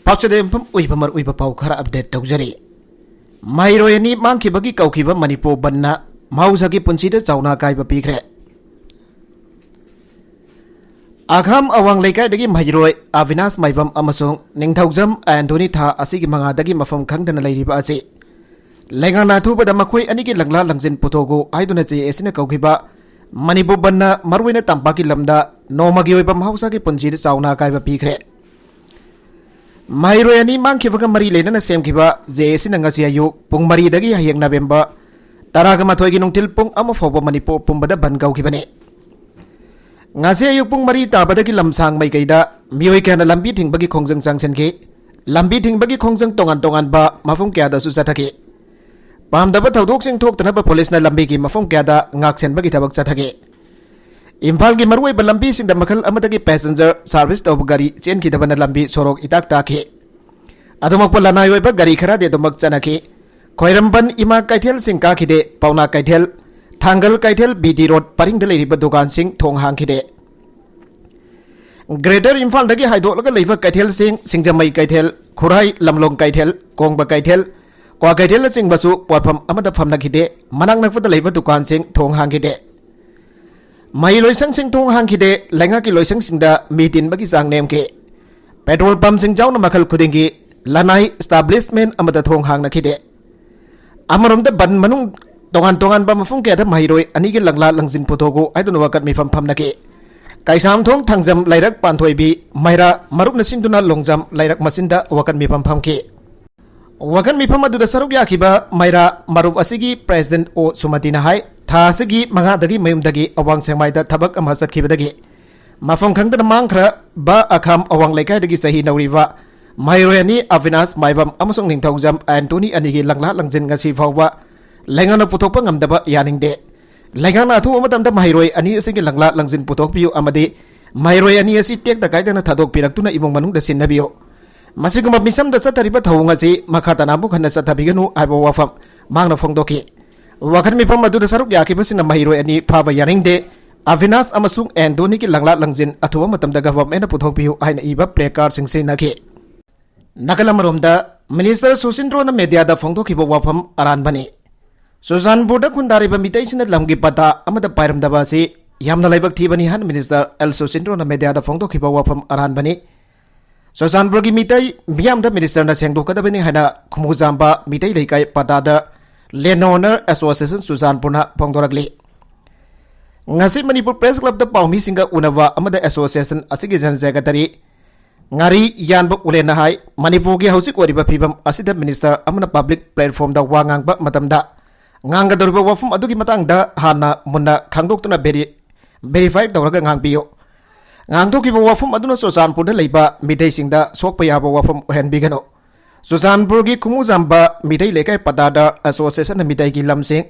पाचदेमफम उइबमर उइब पाउ खरा अपडेट तौजरी माइरोयनी मांखिबगी कौखिबा मणिपुर बन्ना माउसगी पुंसीदा चाउना काइबा पीखरे आघाम अवांग लेकाइदगी माइरोय अविनाश माइबम अमसुंग निंगथौजम एंटोनी था असिगी मंगादगी मफम खंगदना लैरिबा असि लेंगाना थुबदा मखोय अनिगी लंगला लंजिन पुथोगो आइदुना जे एसिना कौखिबा मणिपुर बन्ना मरुइना तंपाकी लमदा नोमगी ओइबा माउसगी पुंसीदा चाउना काइबा पीखरे माइरोयनी मांखिबगा मरी लेना सेमखिबा जेएसी नंगसी अयु पुंग मरीदगी हयेंग नवेम्बर 10 गी नुंगथिल पुंग अमा फौबा मणिपुर पुंबदा बन गौखिबने ngase ayu pung mari tabadagi lamsang mai kaida mioi kana lambi thingbagi khongjang changsenki lambi thingbagi khongjang tongan tongan ba mafum kya da su chathaki pamdaba thodok sing thok tana ba police na lambi gi mafum kya da ngaksen bagi thabak chathaki imphal gi marwai ba lambi sing da makhal amadagi passenger service tob gari chen ki dabana lambi sorok itak takhi adumak pa lanai oi ba gari khara de domak chanaki khoiramban ima kaithel sing ka khide pauna kaithel Thangal Keithel BD road परिंग लेरिबा दुकान सिंह थोंग हांखिदे greater Imphal दगी हाइदोलगा लेबा काइथेल सिंगजमई काइथेल खुराई लमलोंग काइथेल कोंगबा काइथेल क्वा काइथेल सिंग बसु पॉटफम अमदा फमनाखिदे मनांग नकफदा लेबा दुकान सिंह थोंग हांखिदे मई लोइसंग सिंह थोंग हांखिदे लेंगा की लोइसंग सिंगदा मीटिन बगी सांग नेम के पेट्रोल पंप सिंग जाउना मखल खुदिंगी लनाई एस्टैब्लिशमेंट अमदा थोंग हांगनाखिदे अमरोमदा बन मनुंग तोंगान तोंगान बा मफुं के माइरोय अनि के लंगला लंजिन पुथोगो आइदुन वकत मिफम फमनके काइसाम थोंग थांगजम लाइरक पांथोइबी माइरा मरुप नसिंदुना लोंगजम लाइरक मसिंदा वकत मिफम फमके वकत मिफम अदुदा सरुक याखिबा माइरा मरुप असिगी प्रेसिडेंट ओ सुमतिना हाय थासगी मंगादगी मयुमदगी अवांग सेंमाइदा थबक अमा सटखिबदगी मफम खंगदना मांगखरा बा अखाम अवांग लेकाइदगी सही नौरिबा माइरोय अनि अविनाश माइबम अमसुंग निंगथौजम एंटोनी अनिगी लंगला लंजिन ngasi फावबा लेंगाना पुथोकपा ngamdaba यानिंगदे लेंगाना अथु मतमदा माइरोय अनि असिगी लंगला लंजिन पुथोकपियु अमदि माइरोय अनि असि टेक द काइदना थादोक पिरक्तुना इमुंग मनुंगदा सिन्नबियो मसिगुमा मिसमदा सतरिबा थौंग असि मखातना मुखना सथबिगनु आइबो वाफम मांगना फोंगदोकी वखन मिफम अदुदा सरुक याखिबसिना माइरोय अनि फाबा यानिंगदे अविनाश अमसुंग एंटोनी की लंगला लंजिन अथुवा मतमदा गवर्नमेंट पुथोकपियु आइना इबा प्ले कार्ड सिंगसे नखे नकलमरोमदा मिनिस्टर सुसिंद्रोना मीडियादा फोंगदोकिबो वाफम अरानबनी सुजानपुर खुंदारीब मितैसिन लमगी पता अमदा पाइरमदबा से यामना लाइबक थीबनी हन मिनिस्टर एल सुसिंद्रोना मीडियादा फोंगदोखिब वाफम अरानबनी सुजानपुर की मितै मियामदा मिनिस्टरना सेंगदोकदबनी हना खुमुजांबा मितै लेकाय पतादा लैंड ओनर एसोसिएशन सुजानपुरना फोंगदोरकली ngasi manipur press club da paumi singa unawa amada association asigi jan secretary ngari yanba ulena hai manipur gi hausik oriba phibam asida minister amana public platform da wangang ba matamda ngang gadorba wafum adugi matang da hana munna khangdoktuna verified tawraga ngang piyo ngang to ki wafum aduna sosanpur da leiba midai singda sokpa yaba wafum hen bigano sosanpur gi kumu jamba midai lekai padada association midai gi lamsing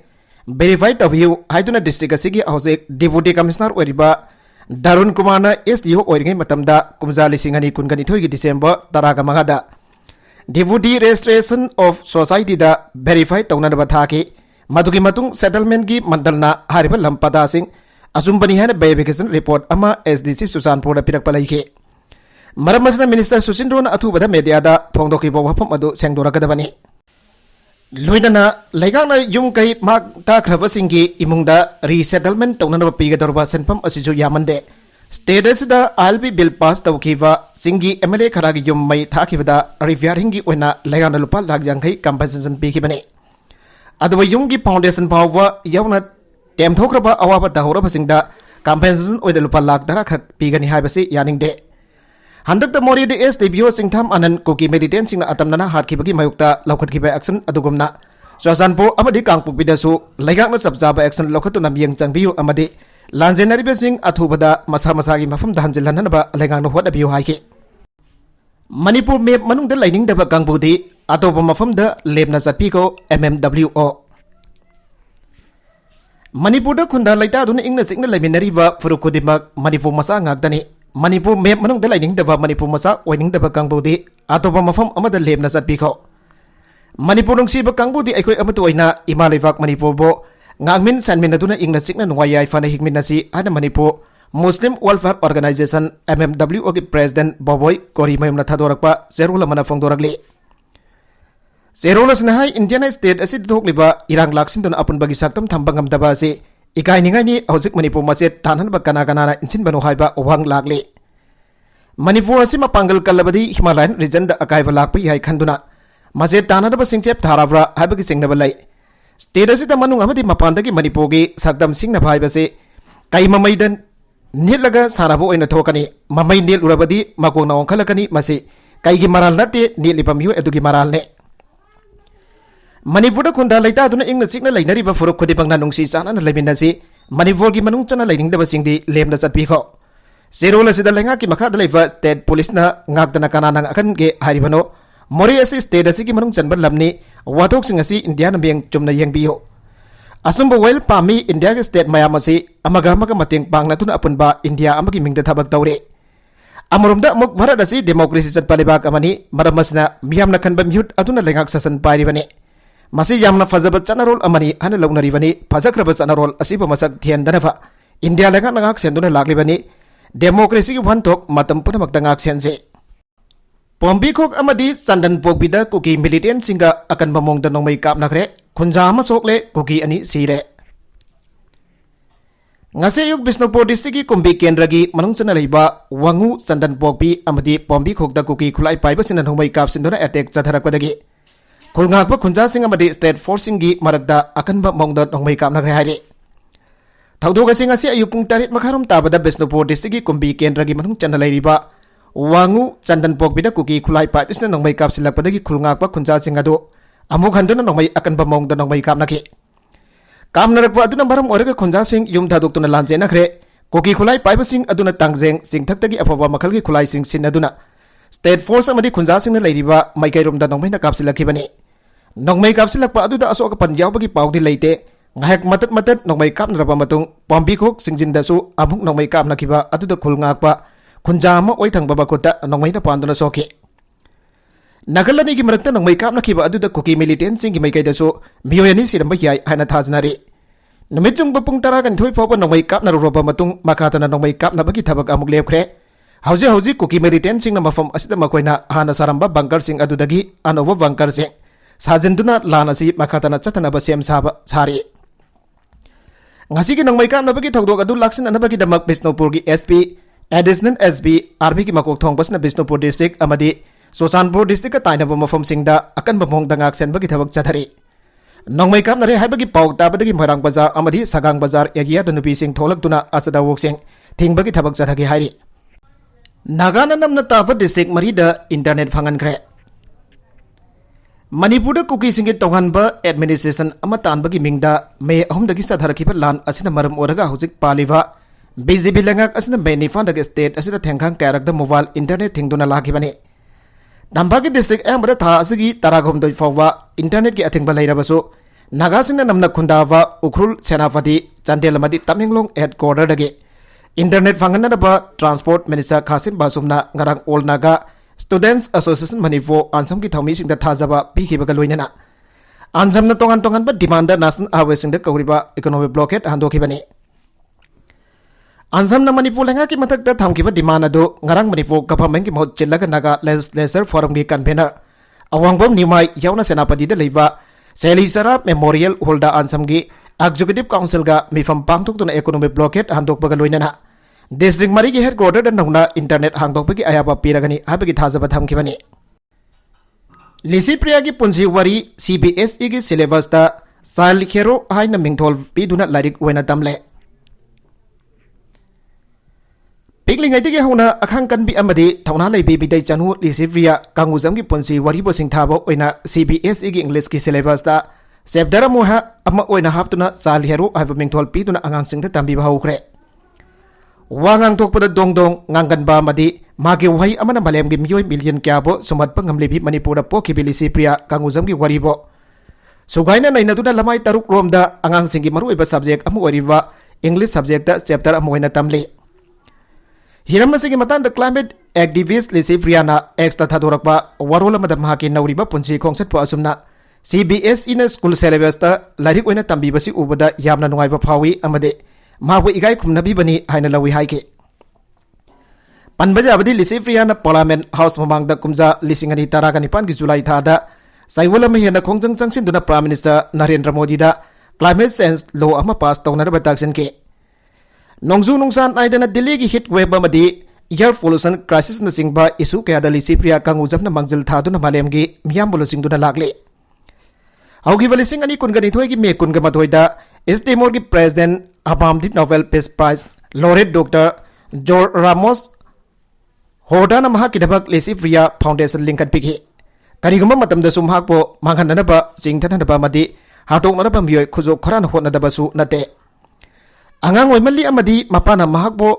verified tawiu haiduna district asigi hojek deputy commissioner oriba darun kumana SDO oiringai matamda kumjali singani kungani thoigi December 10 da deputy registration of society da verified tawna ba thaki मधुगी मतुंग settlement की मंडलना हारिबा लंपदा सिंह असुंबनी है verification report अमा SDC सुजानपुर पिरकपा लैखे मरम मसना मिनिस्टर सुसिंद्रोना अथुबदा मीडियादा फोंदोखिबो वफम अदु सेंगदोरकदबनी लोइदना लेगांगना युम कै माक ताख्रबसिंगी इमुंगदा रीसेटलमेंट तौननबा पिगदोरबा सेनफम असिजु यामंदे स्टेटसदा आलबी बिल पास तौखिबा सिंगी MLA खरागी युम मै थाखिबदा रिव्यारिंगी ओइना लेगांगना लुपा लाख यांखै कंपनसेशन पिखिबने अदुबा युमगी फाउंडेशन फावबा यौना टेमथोख्रबा अवाबा दहौरबसिंगदा कंपनसेशन ओइदा लुपा लाख 10 खक पिगनि हाइबसि यानिंगदे हंदकता मोरीदे SDBO सिंगथाम आनंद कुकी मेडिटेन सिंग अतमना हाटखिबगी मयुक्ता लौखतखिबा एक्शन अदुगुमना सोजानपुर अमदि कांगपुकबिदसु लेगांगना सबजाबा एक्शन लौखतुना मियंग चंगबियु अमदि लांजेनरिबे सिंग अथुबदा मसा मसागी मफम दहंजिलहनबा लेगांगना होदबियु हाइके मणिपुर मेप मनुंगदा लाइनिंगदबा कांगपुदी अतोप मफमदा लेबना चटपीको MMWO मणिपुर खुंदा लैता इंगना सिंगना लेमिनरीबा फुरुक खुदिमक मणिपुर मसा ngakdani मणिपुर मेप मनुंगदा लाइनिंगदबा मणिपुर मसा ओइनिंगदबा कांगपुदी अतोप मफम अमदा लेबना चटपीको मणिपुर नुंगसीबा कांगपुदी अखोय अमतु ओइना इमा लेबाक मणिपुर बो ngakmin sanmin aduna ingna sikna nuwayai fana hikminasi ana Manipur Muslim Welfare Organization MMWO की प्रेसिडेंट बॉबोय कोरीमयमना थादोरकपा जेरोल अमना फोंदोरकली जेरोल असना हाई इंडियन स्टेट असि थोकलिबा इरांग लाक्सिनदुन अपुनबगी सक्तम थंबंगमदबा असि इकाइनिंगानी हौजिक मणिपुर मसेत तानहनबा कना इंसिनबनो हाइबा ओवांग लागले मणिपुर असि मपांगल कल्लबदी हिमालयन रीजन द अकाइबा लाकपा याई खंदुना मसेत तानहनबा सिंगचेप थाराब्रा हाइबगी सिंगनबा लै स्टेट असि द मनुंग अमदी मपानदगी मणिपुरगी सक्तम सिंगनबा हाइबसे कई ममैदन नीलगा सानाबो ओइना थोकनी ममै नील उरबदी मकोंना ओंखलकनी मसे कईगी मराल नते नीलिबा मियो एदुगी मराल ने मणिपुर खुंदा लेता दुना इंग सिकना लेनरिबा फुरुक खुदिबंगना नुंगसी चाना लेमिनसी मणिपुर की मनुंग चना लेनिंगदबसिंगदी लेमना चटपिखो जेरोल असिदा लेंगा की मखादा लेवा state पुलिसना ngakdana kanana akan ge haribano mori asi state asi ki manung chanba lamni wathok sing asi india na beng chumna yengbiyo asumba wel pami india ke state mayam asi amaga mateng pangna tuna apunba india amagi mingda thabak tawre amoromda muk bharat asi democracy chatpa lebak amani maramasna miyamna khanba myut aduna lengak sasan pairibane masi yamna fazaba chanarol amani hana launaribani fajakraba chanarol asiba masak thiandanava india lenga nangak senduna laglibani democracy ki wantok matam punamakta ngak sense pombi khok amadi chandan pokbida kuki militant singa akan bamongda nongmai kapnakre khunja ama sokle kuki ani sire ngase yuk bisnupur district ki kumbi kendra gi manung chana leiba wangu chandan pokbi amadi pombi khokda kuki khulai paiba sinan nongmai kap sinduna attack chatharakwadagi khulngakba khunja sing amadi state forcing gi marakda akanba mongda nongmai kapnakre haire थौदोग सिंह असी अयुपुंग तरेट मखारोम ताबदा Bishnupur district की कुंभी केंद्र की मनुंग चंद लेरिबा वांगु चंदन पोकबिदा cookie खुलाई पाइपिसना नंगमई कापसिलकपदगी खुलंगाकपा खुंजा Singh अदो अमुक हंदुना नंगमई अकनबा मौंगदा नंगमई कापनाखि कामनरकपा अदुना मरम ओरगा खुंजा सिंह युम थादोक्तुना लांजेनखरे कुकी खुलाई पाइबसिंग अदुना तांगजेंग सिंगथक्तगी अफबा मखलगी खुलाई सिंह सिनदुना स्टेट फोर्स अमदी खुंजा सिंहना लेरिबा माइकैरोमदा नंगमईना कापसिलखिबनी नंगमई कापसिलकपा अदुदा असोक पन यावबगी पाउदी लेते ngahek matat nongmai kapnaraba matung pombi khok singjindasu amuk nongmai kapnakiba aduda khulngakpa khunjama oi thangbaba bakota nongmai na panduna soki nagalani gi marakta nongmai kapnakiba aduda kuki militant singi mai kaidasu miyoyani siramba yai hana thajnari numitung bapung tara kan thoi foba nongmai kapnaruba matung makatana nongmai kapnabagi thabak amuk lepkhre hauji kuki militant singna mafam asida makoina hana saramba bunker sing adudagi anoba bunker sing sajinduna lanasi makatana chatana sem saba sari ngasi ki nongmai kapnabagi thogdok adu laksin anabagi damak bisnupur gi SP additional SP army ki makok thongbasna bisnupur district amadi sochanpur district ka tainaba mafam singda akan bamong dangak senbagi thabak chathari nongmai kapnare haibagi paw tabadagi moirang bazar amadi sagang bazar area danupi sing tholaktuna asada wok sing thingbagi thabak chathagi hairi nagana namna taba district marida internet phangankre Manipur Kuki सिंगे तोहनबा administration अमा तानबगी मिंगदा मे अहमदगी सधरखिबा लान असिना मरम ओरगा हुजिक पालिबा BJP लंगाक असिना मे निफानदगे state असिदा थेंखांग कैरकदा mobile internet थिंगदुना लाखिबने नंबागी district एमबदा था असगी तरागोमदoi फौवा internet की अथिंगबा लैरबसु नागासिंगना नमना खुंदावा उखरुल सेनापति चंदेलमदी तमिंगलोंग हेडक्वार्टर दगे इंटरनेट फंगननबा ट्रांसपोर्ट मिनिस्टर खासिम बासुमना ngarang olnaga Students Association Manipur ansam ki thami sing da thajaba pikhibaga loinana ansam na tongan ba demand national highway sing da kauriba economic blockade handokhibani ansam na Manipur lenga ki mathak da thamkiba demand ado ngarang Manipur government ki mohot chillaga naga legislature forum ki convener awangbom nimai yauna senapati da leiba Seli Sarab Memorial Holda ansam gi executive council ga mifam pangthok tuna economic blockade handokbaga loinana district mari ki headquarter da nongna internet hangdokpagi ayaba piragani habagi thajaba thamkhibani Lisipriya ki punji wari CBSE ki syllabus da child hero haina mingthol piduna larik oina tamle Pikling ai dige hona akhang kan bi amadi thawna leibi bidai chanu Lisipriya kanguzam ki punji wari bo sing thabo oina CBSE ki English ki syllabus da sebdara moha amma oina haptuna child hero haiba mingthol piduna angang sing da tambi bahukre Wangang tokpada dongdong ngangan ba madi magi wahai amana malem gi miyoy million kyabo sumat pangamlebi manipura pokhi bilisi priya kanguzam gi waribo sugaina naina tuna lamai taruk romda angang singi maru iba subject amu wariba English subject da chapter amu waina tamli hiramasi gi matan da climate activist lisi priya na extra thadorakba warola madam haki nauriba punchi khongsat po asumna CBS in school syllabus da larik waina tambi basi ubada yamna nungai ba phawi amade माबु इगाई खुमनबीबनी हाइना Lavi हाइके पनबजाबदी लिसिफ्रियाना parliament house ममांगदा कुमजा लिसिंगनी तारागा निपान की जुलाई थादा साइवल हेन खोंजंग चंगसिंदुना prime minister Narendra Modi दा climate change law अमा पास तौनरबा ताक्सिनके नोंजू नुंसान नाइदना दिल्ली की heat wave अमदी air pollution crisis न सिंगबा issue कयादा लिसिफ्रिया कांगुजमना मंगजल थादुना मालेमगी मियाम बोलो सिंगदुना लागले हौगिबा लिसिंग अनि कुनगनिथोय की मे कुनगा मथोयदा एस्टेमोर की प्रेसिडेंट अबामदी Nobel peace prize laureate doctor George Ramos होर्डाना महाकिदबक लिसिफ्रिया फाउंडेशन लिंकन पिखि करिगुम मतमदसु महाकपो मांगहननबा चिंगथननबा मदि हातोकनबा मियोय खुजो खरान होनदबसु नते अंगांग ओइमली अमदि मपाना महाकपो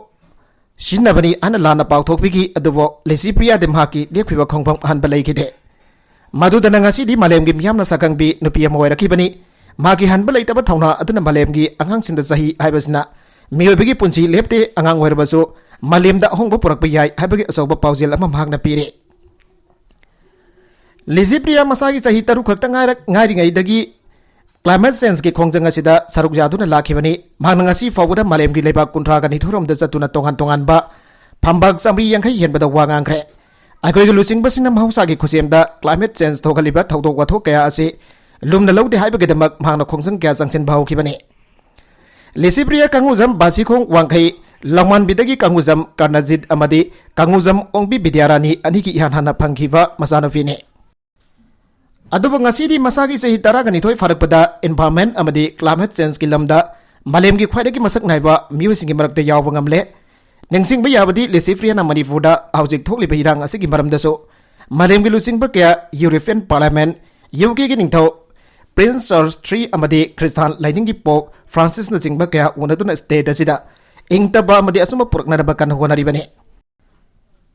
सिनबनी अन लाना पाउथोकपिगी अदुबो लिसिफ्रिया दे महाकि लेखिबा खोंगफम हनबा लैखिदे मदुदना ngasi di malemgi miyamna sakangbi nupi ama oirakibani magi hanba leitaba thawna aduna malemgi angang sinda sahi haibasna miyoibigi punsi lepte angang oirabasu malemda ahongba purakpa yai haibagi asoba paujel ama mahakna pire लिसिफ्रिया मसागी सही तरु खक्ता ngaringaidagi climate change ki khongjang asida saruk jaduna lakhibani manangasi fawda malemgi leba kuntra ga nithurom da zatuna tongan tongan ba phambak samri yankhai henbada wangangkhre अखोई लुचिंग बसिना महौसा की खुसेमदा climate change थोगलिबा थौदोक वाथोक कया असे लुमना लौदे हाइबगेदमक मांगना खोंजंग क्या जंगसिन भावखिबने लिसिफ्रिया कांगुजम बासिखोंग वांखै लंगमान बिदगी कांगुजम कर्नाजित अमदि कांगुजम ओंबी बिद्यारानी अनि की इहान हाना फंखिबा मसानफिने अदुब ngasi di masagi sehi taraga nithoi farakpada environment amadi climate change ki lamda malemgi khwaidagi masak naiba miyosingi marakta yawba ngamle निंगसिंग याबदी लिसिफ्रियाना मणिपुरदा हौजिक थोकलिबा इरांग असिगी मरमदसु मालेमगी लुसिंगबा कया European parliament UK की निंगथौ प्रिंस चार्ल्स III अमदी क्रिस्तान लाइनिंगी पोप फ्रांसिस न चिंगबा कया उनदुना स्टेट असिदा इंगतबा अमदी असुम पुरकनरबा कन होनरिबने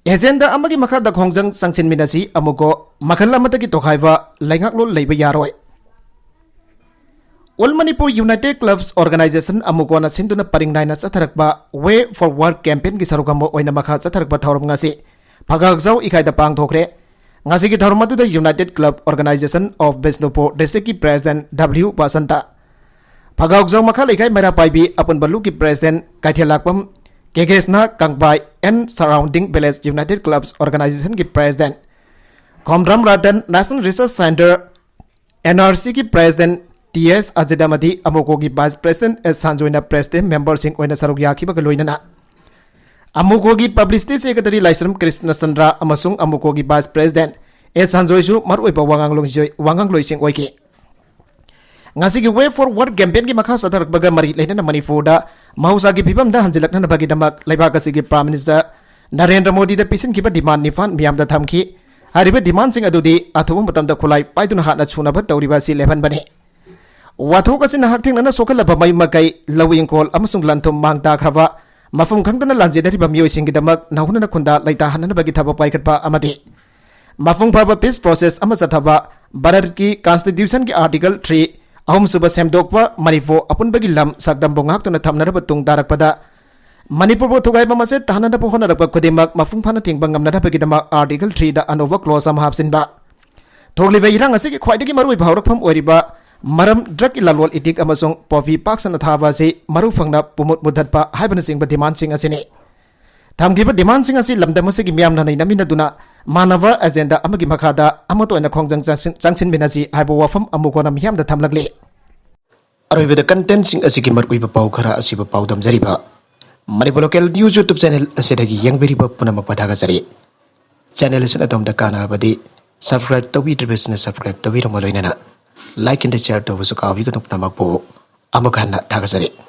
agenda अमगी मखादा खोंजंग संगसिन मिनासी अमुको मखल अमतगी तोखाइबा लाइंगाकलो लैबा यारोय All Manipur United Clubs Organization amukona sinduna paringnaina chatharakba Way Forward campaign ki sarugamo oina makha chatharakba thaurum ngasi phagakjau ikaida pangthokre ngasi ki thaurum adu United Club Organization of Bisnupur District ki President W Basanta phagakjau makha leikai mera paibi apun balu ki President Kaithelakpam Kegesna Kangbai and Surrounding Village United Clubs Organization ki President Komram Radan National Research Center NRC ki President TS Azedamadi Amuko की Vice President S Sanjoina President Member Singh ओइना सरuk याखिबा गलोइना Amuko की Publicity Secretary Laisram Krishna Chandra amasung Amuko की Vice President S Sanjoisu maruiba wangangloi sing oike ngasi की Way Forward campaign की makha sadarak baga mari leina Manipurda mahausa की phibamda hanjilakna bagi damak laibak asigi Prime Minister Narendra Modi da pisin kiba demand nifan miyamda thamki hariba demand sing adudi athubum matamda khulai paiduna hatna chunaba tawriba si leban bane वाथोक असिना हक्थिंगना सोखलबा मै मकै लविंगकोल अमसुंग लंथुम मांगता खरबा मफुम खंगदना लांजेदरिबा मियोइसिंगिदमक नाहुना खुंदा लैता हननबगी थबा पाइकतबा अमदि मफुम फाबा peace process अमा चथबा भारत की constitution की article 3 अहम सुबा सेमदोकवा Manipur अपुनबगी lump सकदम बोंगाक्तुना थमनरबा तुंग दारकपदा मणिपुर बो थुगाइबा मसे तहननबा होनरबा खुदिमक मफुम फाना थिंगबा ngamnadabagidama आर्टिकल 3 दा अनोवा क्लॉज अमा हापसिनबा थोगलिबा इरांग असि ख्वाइदगी मरुइ भावरकफम ओरिबा मरम ड्रग इलालोल इटिक अमसोंग पॉफी पाक्सन थाबा से मरु फंगना पुमुत मुदतपा हाइबन सिंग डिमांड सिंग असिने थमगिबा डिमांड सिंग असी लमदम से मियामना नमिनदुना मानव एजेंडा अमगी मखादा अमतोइना खोंजंग चांगसिन मिनासी हाइबो वाफम अमुकोना मियामदा थमलगले अरोइबदा कंटेंट सिंग असिगी मरकुइबा पाउ खरा असिबा पाउ दमजरिबा Manipur local news YouTube channel असिदगी यंगबेरिबा पुनम पदागा जरि चैनल असिना तोमदा कानाबदी सब्सक्राइब तौबिद्रिबसना सब्सक्राइब तौबिरमलोइना like and share to was a coffee to Namako Amakana Tagasari.